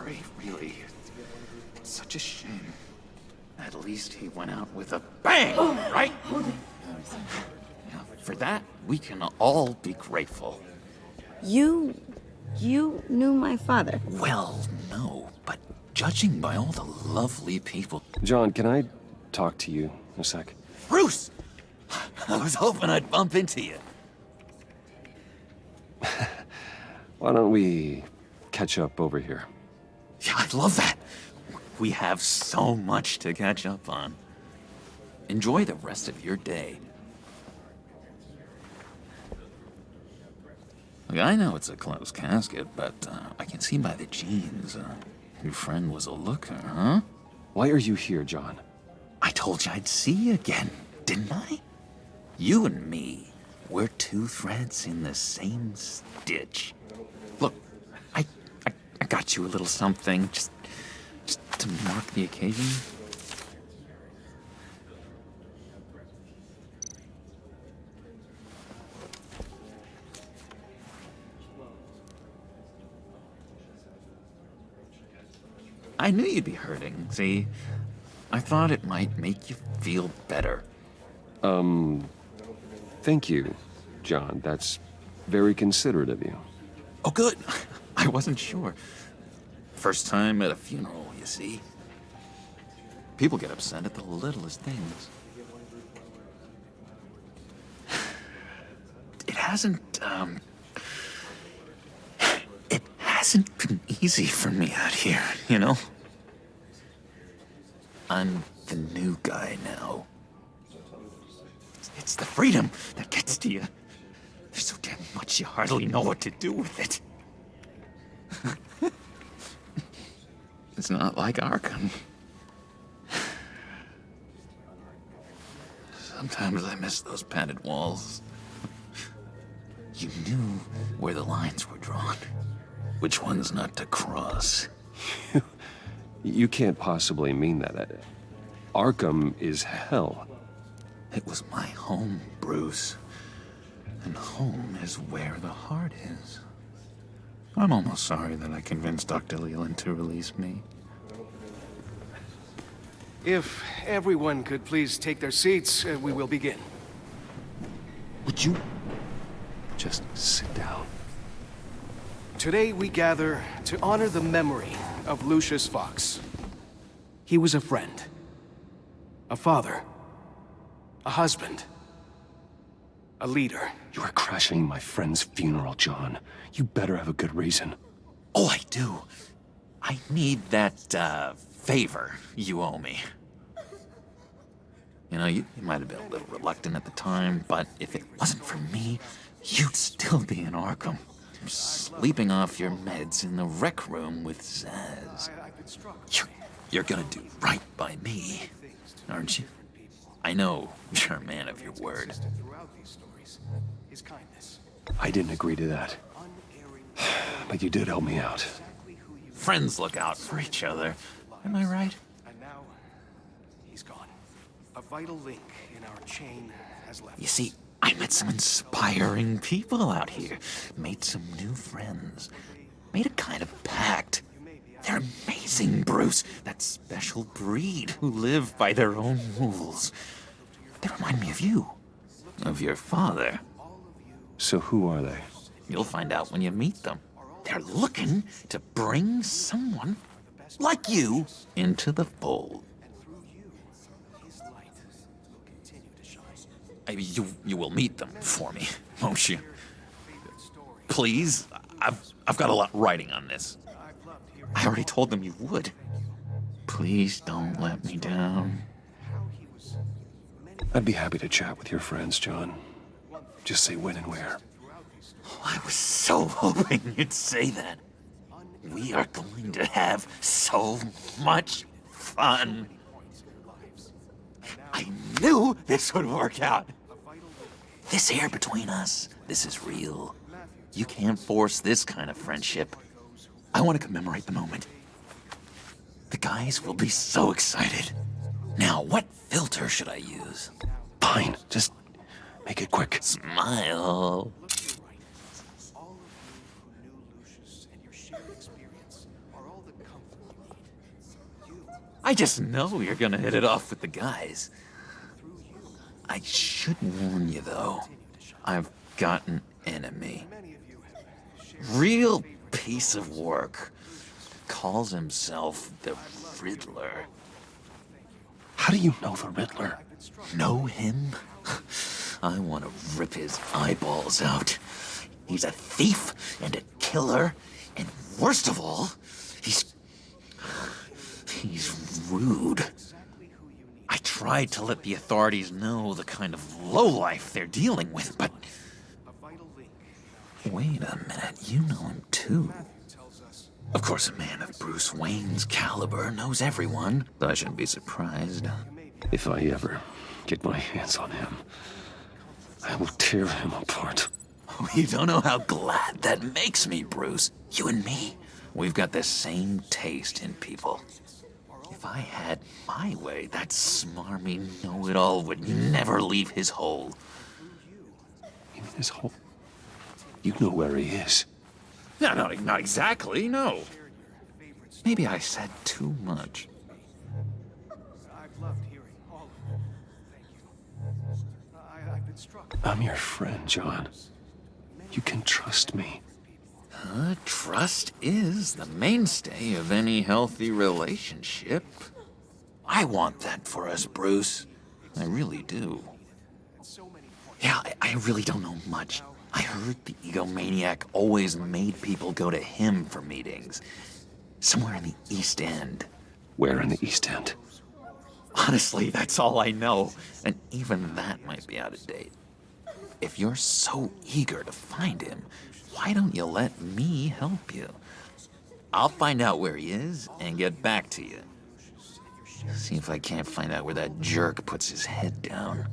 sorry, really. It's such a shame. At least he went out with a bang, right? Now, for that, we can all be grateful. You knew my father? Well, no, but judging by all the lovely people... John, can I talk to you a sec? Bruce! I was hoping I'd bump into you. Why don't we catch up over here? Yeah, I'd love that. We have so much to catch up on. Enjoy the rest of your day. Look, I know it's a closed casket, but I can see by the jeans, your friend was a looker, huh? Why are you here, John? I told you I'd see you again, didn't I? You and me, we're two threads in the same stitch. Look, I got you a little something, just to mark the occasion. I knew you'd be hurting, see? I thought it might make you feel better. Thank you, John. That's very considerate of you. Oh, good. I wasn't sure. First time at a funeral, you see. People get upset at the littlest things. It hasn't been easy for me out here, you know? I'm the new guy now. It's the freedom that gets to you. There's so damn much you hardly know what to do with it. It's not like Arkham. Sometimes I miss those padded walls. You knew where the lines were drawn. Which ones not to cross. You can't possibly mean that. Arkham is hell. It was my home, Bruce. And home is where the heart is. I'm almost sorry that I convinced Dr. Leland to release me. If everyone could please take their seats, we will begin. Would you? Just sit down. Today we gather to honor the memory of Lucius Fox. He was a friend, a father, a husband, a leader. You are crashing my friend's funeral, John. You better have a good reason. Oh, I do. I need that, favor you owe me. You know, you might have been a little reluctant at the time, but if it wasn't for me, you'd still be in Arkham. Sleeping off your meds in the rec room with Zaz. You're gonna do right by me, aren't you? I know you're a man of your word. I didn't agree to that. But you did help me out. Friends look out for each other. Am I right? And now, he's gone. A vital link in our chain has left. You see, I met some inspiring people out here. Made some new friends. Made a kind of pact. They're amazing, Bruce. That special breed who live by their own rules. They remind me of you. Of your father. So who are they? You'll find out when you meet them. They're looking to bring someone like you into the fold. You will meet them for me, won't you? Please? I've got a lot writing on this. I already told them you would. Please don't let me down. I'd be happy to chat with your friends, John. Just say when and where. Oh, I was so hoping you'd say that. We are going to have so much fun. I knew this would work out. This air between us, this is real. You can't force this kind of friendship. I want to commemorate the moment. The guys will be so excited. Now, what filter should I use? Fine, just make it quick. Smile. All of you who knew Lucius and your shared experience are all the I just know you're gonna hit it off with the guys. I should warn you, though. I've got an enemy. Real piece of work. Calls himself the Riddler. How do you know the Riddler? Know him? I want to rip his eyeballs out. He's a thief and a killer, and worst of all, he's rude. I tried to let the authorities know the kind of lowlife they're dealing with, but... Wait a minute, you know him too. Of course, a man of Bruce Wayne's caliber knows everyone, but I shouldn't be surprised. If I ever get my hands on him, I will tear him apart. You don't know how glad that makes me, Bruce. You and me, we've got the same taste in people. If I had my way, that smarmy know-it-all would never leave his hole. You mean his hole? You know where he is. No, not exactly, no. Maybe I said too much. I've loved hearing all of them. Thank you. I've been struck. I'm your friend, John. You can trust me. Trust is the mainstay of any healthy relationship. I want that for us, Bruce. I really do. Yeah, I really don't know much. I heard the egomaniac always made people go to him for meetings. Somewhere in the East End. Where in the East End? Honestly, that's all I know. And even that might be out of date. If you're so eager to find him, why don't you let me help you? I'll find out where he is and get back to you. See if I can't find out where that jerk puts his head down.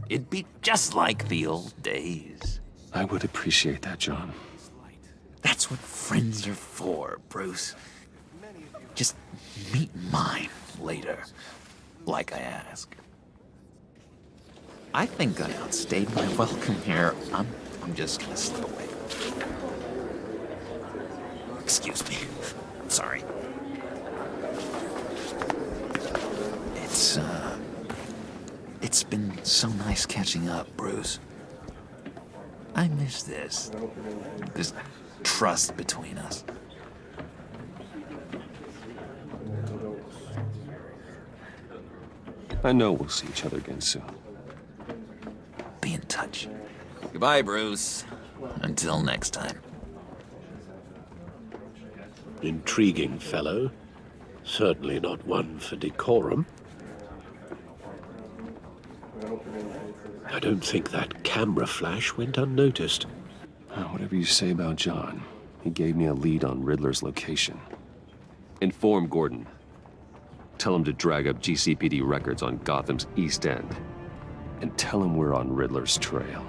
It'd be just like the old days. I would appreciate that, John. That's what friends are for, Bruce. Just meet mine later, like I asked. I think I outstayed my welcome here. I'm just gonna slip away. Excuse me. Sorry. It's been so nice catching up, Bruce. I miss this trust between us. I know we'll see each other again soon. Be in touch. Goodbye, Bruce. Until next time. Intriguing fellow. Certainly not one for decorum. I don't think that camera flash went unnoticed. Whatever you say about John, he gave me a lead on Riddler's location. Inform Gordon. Tell him to drag up GCPD records on Gotham's East End. And tell him we're on Riddler's trail.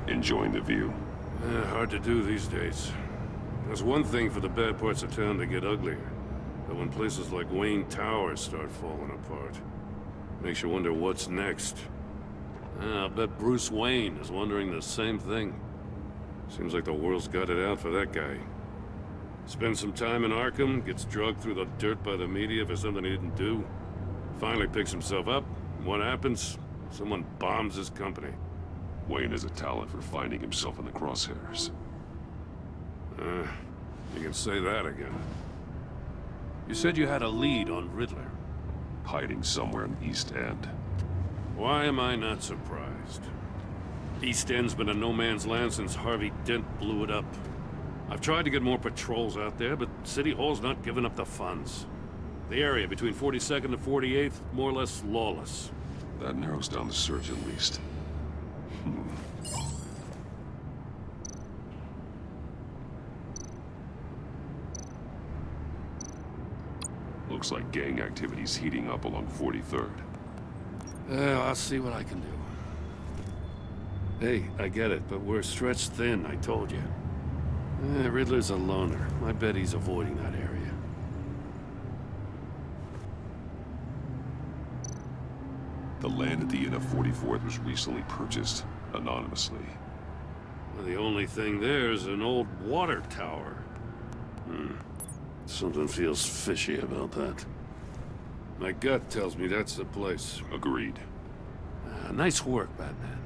Enjoying the view? Hard to do these days. There's one thing for the bad parts of town to get uglier. But when places like Wayne Towers start falling apart, makes you wonder what's next. I'll bet Bruce Wayne is wondering the same thing. Seems like the world's got it out for that guy. Spends some time in Arkham, gets drugged through the dirt by the media for something he didn't do. Finally picks himself up. What happens? Someone bombs his company. Wayne has a talent for finding himself in the crosshairs. You can say that again. You said you had a lead on Riddler. Hiding somewhere in the East End. Why am I not surprised? East End's been a no-man's land since Harvey Dent blew it up. I've tried to get more patrols out there, but City Hall's not giving up the funds. The area between 42nd and 48th, more or less lawless. That narrows down the search at least. Looks like gang activity's heating up along 43rd. I'll see what I can do. Hey, I get it, but we're stretched thin, I told you. Riddler's a loner. I bet he's avoiding that area. The land at the end of 44th was recently purchased anonymously. Well, the only thing there is an old water tower. Something feels fishy about that. My gut tells me that's the place. Agreed. Nice work, Batman.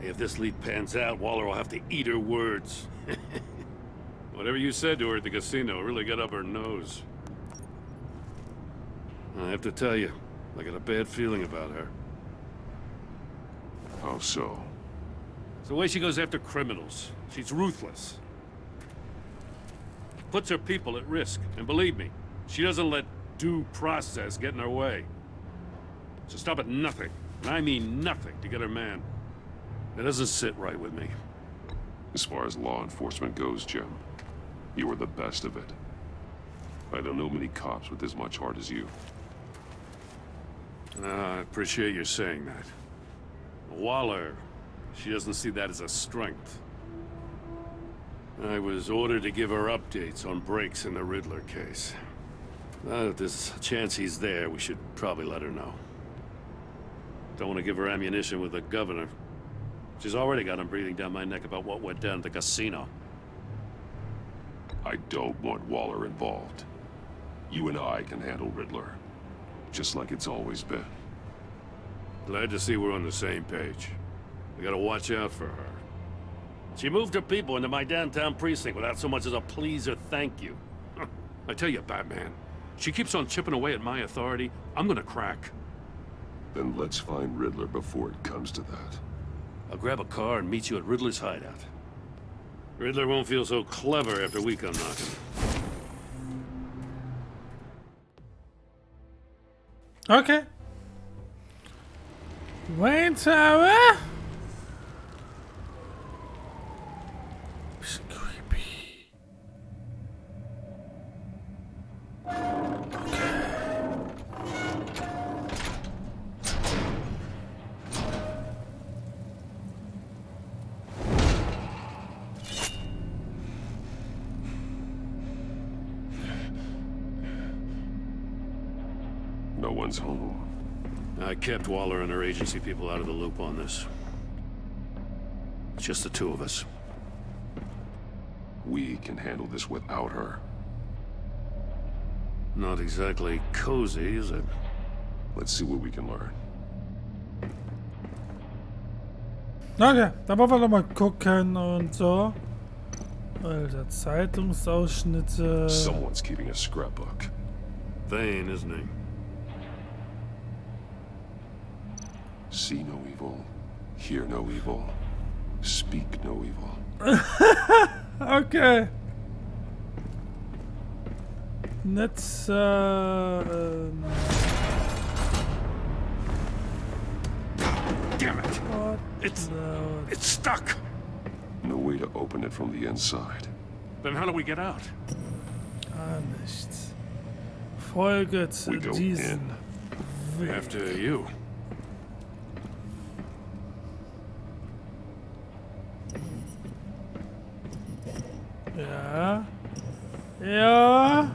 Hey, if this lead pans out, Waller will have to eat her words. Whatever you said to her at the casino really got up her nose. I have to tell you, I got a bad feeling about her. How so? It's the way she goes after criminals. She's ruthless. Puts her people at risk. And believe me, she doesn't let due process get in her way. She'll stop at nothing, and I mean nothing, to get her man. It doesn't sit right with me. As far as law enforcement goes, Jim, you are the best of it. I don't know many cops with as much heart as you. I appreciate you saying that. Waller, she doesn't see that as a strength. I was ordered to give her updates on breaks in the Riddler case. If there's a chance he's there, we should probably let her know. Don't want to give her ammunition with the governor. She's already got him breathing down my neck about what went down at the casino. I don't want Waller involved. You and I can handle Riddler, just like it's always been. Glad to see we're on the same page. We gotta watch out for her. She moved her people into my downtown precinct without so much as a please or thank you. I tell you, Batman, she keeps on chipping away at my authority, I'm gonna crack. Then let's find Riddler before it comes to that. I'll grab a car and meet you at Riddler's hideout. Riddler won't feel so clever after we come knocking. Okay. Wayne Tower. Bisschen creepy. No one's home. I kept Waller and her agency people out of the loop on this. It's just the two of us. We can handle this without her. Not exactly cozy, is it? Let's see what we can learn. Okay, dann wollen wir noch mal gucken und so. Alter, Zeitungsausschnitte. Someone's keeping a scrapbook. Thane, isn't he? See no evil, hear no evil, speak no evil. Okay. Let's Damn it! what It's the- it's stuck! No way to open it from the inside. Then how do we get out? Gar nichts. Folget We go diesen in. Weg. After you. Ja. Ja.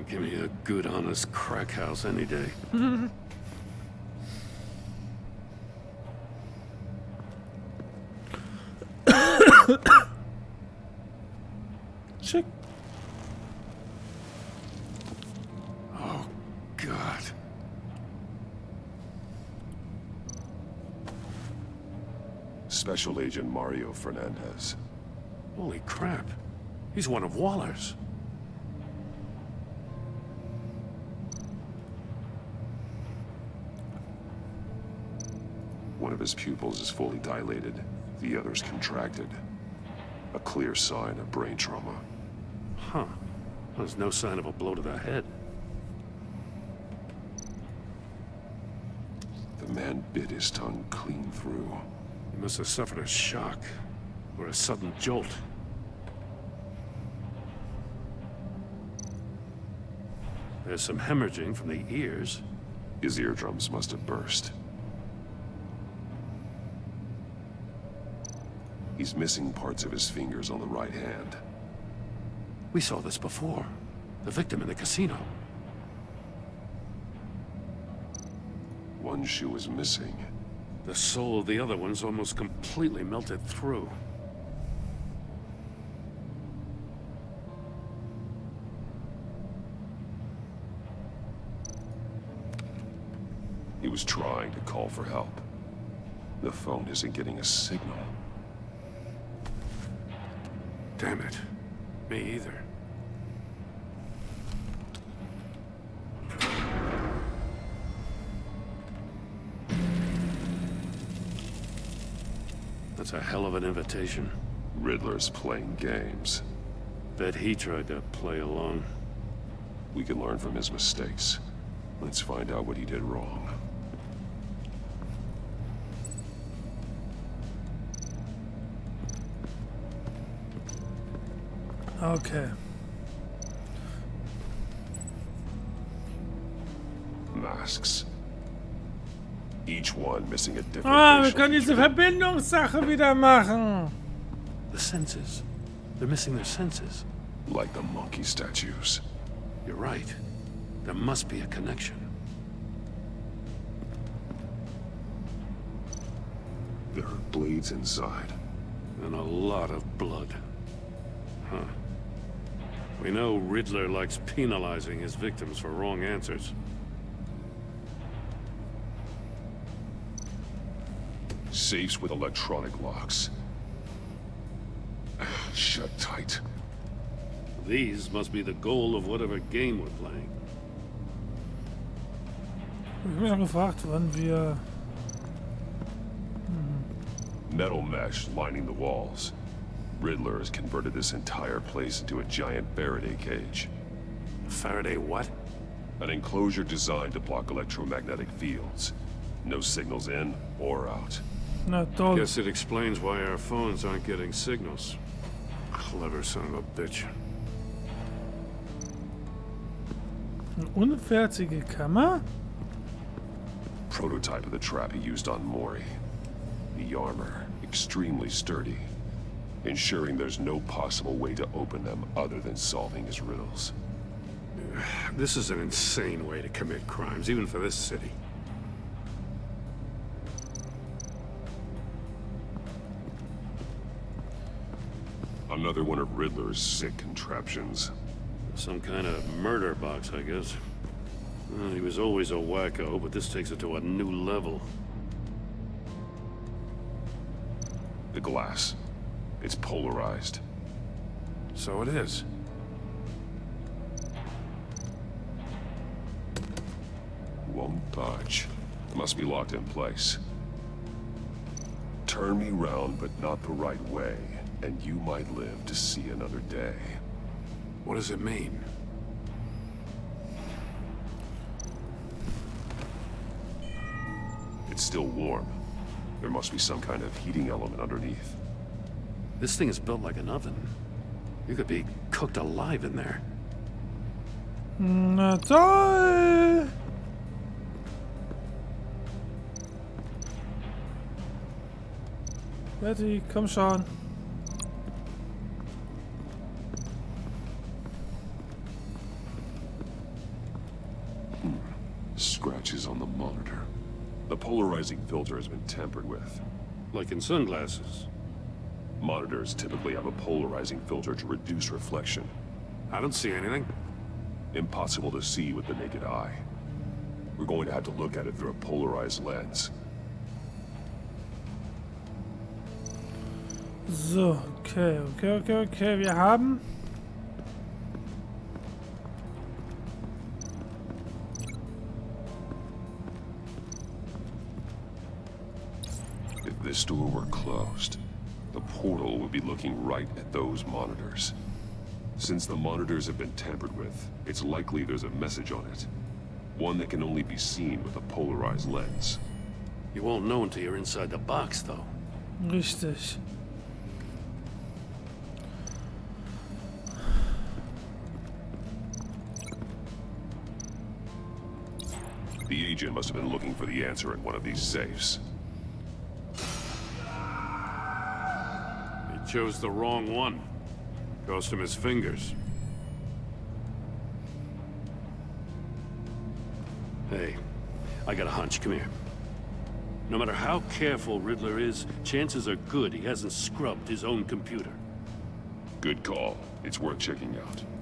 Give me a good, honest crack house any day. Schick. Oh, God. Special Agent Mario Fernandez. Holy crap. He's one of Waller's. One of his pupils is fully dilated, the other's contracted. A clear sign of brain trauma. Huh. There's no sign of a blow to the head. The man bit his tongue clean through. He must have suffered a shock. Or a sudden jolt. There's some hemorrhaging from the ears. His eardrums must have burst. He's missing parts of his fingers on the right hand. We saw this before. The victim in the casino. One shoe is missing. The sole of the other one's almost completely melted through. He was trying to call for help. The phone isn't getting a signal. Damn it. Me either. That's a hell of an invitation. Riddler's playing games. Bet he tried to play along. We can learn from his mistakes. Let's find out what he did wrong. Okay. Masks. Each one missing a different Ah, wir facial können diese feature. Verbindungssache wieder machen. The senses. They're missing their senses. Like the monkey statues. You're right. There must be a connection. There are blades inside. And a lot of blood. Huh. We know Riddler likes penalizing his victims for wrong answers. Safes with electronic locks. Shut tight. These must be the goal of whatever game we're playing. Ich habe mich schon gefragt, wann wir... Metal mesh lining the walls. Riddler has converted this entire place into a giant Faraday cage. Faraday what? An enclosure designed to block electromagnetic fields. No signals in or out. Na toll. Guess it explains why our phones aren't getting signals. Clever son of a bitch. Eine unfertige Kammer? Prototype of the trap he used on Mori. The armor, extremely sturdy, ensuring there's no possible way to open them other than solving his riddles. This is an insane way to commit crimes, even for this city. Another one of Riddler's sick contraptions. Some kind of murder box, I guess. Well, he was always a wacko, but this takes it to a new level. The glass. It's polarized. So it is. Won't budge. Must be locked in place. Turn me round, but not the right way, and you might live to see another day. What does it mean? It's still warm. There must be some kind of heating element underneath. This thing is built like an oven. You could be cooked alive in there. Na toll. Betty, komm schon. Scratches on the monitor. The polarizing filter has been tampered with. Like in sunglasses. Monitors typically have a polarizing filter to reduce reflection. I don't see anything. Impossible to see with the naked eye. We're going to have to look at it through a polarized lens. So, okay. Wir haben... If this door were closed, the portal would be looking right at those monitors. Since the monitors have been tampered with, it's likely there's a message on it. One that can only be seen with a polarized lens. You won't know until you're inside the box, though. Richtig. The agent must have been looking for the answer in one of these safes. He chose the wrong one. Cost him his fingers. Hey, I got a hunch. Come here. No matter how careful Riddler is, chances are good he hasn't scrubbed his own computer. Good call. It's worth checking out.